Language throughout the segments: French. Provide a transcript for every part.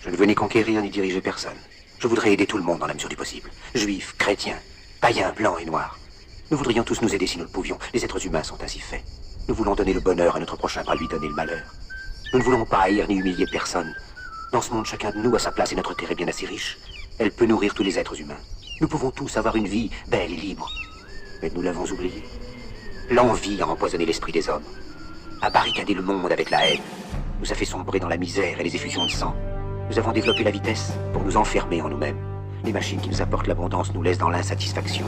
Je ne veux ni conquérir ni diriger personne. Je voudrais aider tout le monde dans la mesure du possible. Juifs, chrétiens, païens, blancs et noirs. Nous voudrions tous nous aider si nous le pouvions. Les êtres humains sont ainsi faits. Nous voulons donner le bonheur à notre prochain, pas lui donner le malheur. Nous ne voulons pas haïr ni humilier personne. Dans ce monde, chacun de nous a sa place et notre terre est bien assez riche. Elle peut nourrir tous les êtres humains. Nous pouvons tous avoir une vie belle et libre. Mais nous l'avons oublié. L'envie a empoisonné l'esprit des hommes, a barricadé le monde avec la haine, nous a fait sombrer dans la misère et les effusions de sang. Nous avons développé la vitesse pour nous enfermer en nous-mêmes. Les machines qui nous apportent l'abondance nous laissent dans l'insatisfaction.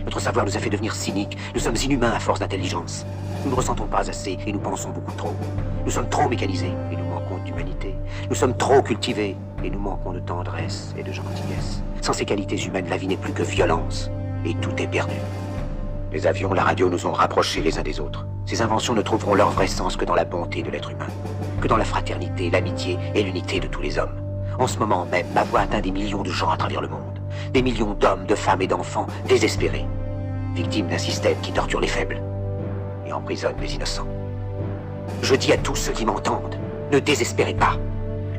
Notre savoir nous a fait devenir cyniques. Nous sommes inhumains à force d'intelligence. Nous ne ressentons pas assez et nous pensons beaucoup trop. Nous sommes trop mécanisés et nous manquons d'humanité. Nous sommes trop cultivés et nous manquons de tendresse et de gentillesse. Sans ces qualités humaines, la vie n'est plus que violence et tout est perdu. Les avions, la radio nous ont rapprochés les uns des autres. Ces inventions ne trouveront leur vrai sens que dans la bonté de l'être humain, que dans la fraternité, l'amitié et l'unité de tous les hommes. En ce moment même, ma voix atteint des millions de gens à travers le monde. Des millions d'hommes, de femmes et d'enfants désespérés, victimes d'un système qui torture les faibles et emprisonne les innocents. Je dis à tous ceux qui m'entendent, ne désespérez pas.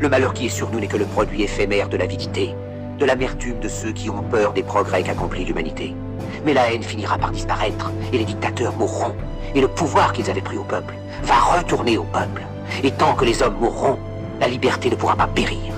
Le malheur qui est sur nous n'est que le produit éphémère de l'avidité, de l'amertume de ceux qui ont peur des progrès qu'accomplit l'humanité. Mais la haine finira par disparaître, et les dictateurs mourront, et le pouvoir qu'ils avaient pris au peuple va retourner au peuple. Et tant que les hommes mourront, la liberté ne pourra pas périr.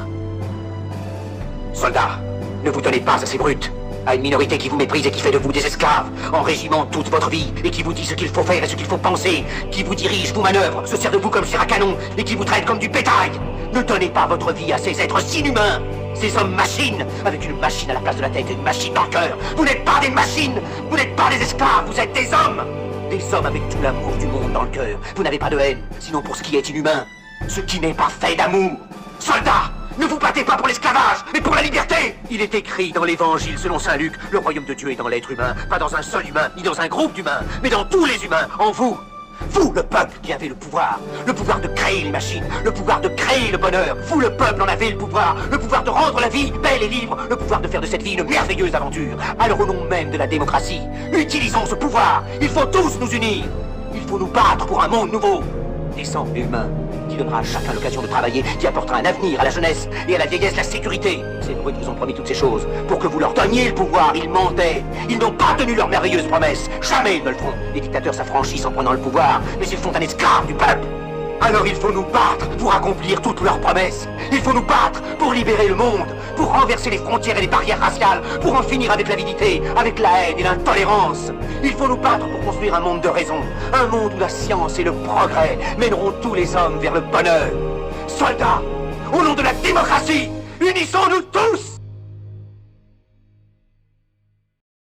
Soldats, ne vous donnez pas à ces brutes, à une minorité qui vous méprise et qui fait de vous des esclaves, en régiment toute votre vie, et qui vous dit ce qu'il faut faire et ce qu'il faut penser, qui vous dirige, vous manœuvre, se sert de vous comme chair à canon, et qui vous traite comme du bétail. Ne donnez pas votre vie à ces êtres inhumains, ces hommes machines, avec une machine à la place de la tête et une machine dans le cœur. Vous n'êtes pas des machines, vous n'êtes pas des esclaves, vous êtes des hommes. Des hommes avec tout l'amour du monde dans le cœur. Vous n'avez pas de haine, sinon pour ce qui est inhumain, ce qui n'est pas fait d'amour. Soldats, ne vous battez pas pour l'esclavage, mais pour la liberté. Il est écrit dans l'évangile selon saint Luc, le royaume de Dieu est dans l'être humain, pas dans un seul humain, ni dans un groupe d'humains, mais dans tous les humains, en vous. Vous, le peuple, qui avez le pouvoir de créer les machines, le pouvoir de créer le bonheur. Vous, le peuple, en avez le pouvoir de rendre la vie belle et libre, le pouvoir de faire de cette vie une merveilleuse aventure. Alors au nom même de la démocratie, utilisons ce pouvoir. Il faut tous nous unir. Il faut nous battre pour un monde nouveau, décent et humain, qui donnera à chacun l'occasion de travailler, qui apportera un avenir à la jeunesse et à la vieillesse la sécurité. Ces Druides vous ont promis toutes ces choses pour que vous leur donniez le pouvoir. Ils mentaient. Ils n'ont pas tenu leurs merveilleuses promesses. Jamais ils ne le feront. Les dictateurs s'affranchissent en prenant le pouvoir, mais ils font un esclave du peuple. Alors il faut nous battre pour accomplir toutes leurs promesses. Il faut nous battre pour libérer le monde, pour renverser les frontières et les barrières raciales, pour en finir avec l'avidité, avec la haine et l'intolérance. Il faut nous battre pour construire un monde de raison, un monde où la science et le progrès mèneront tous les hommes vers le bonheur. Soldats, au nom de la démocratie, unissons-nous tous!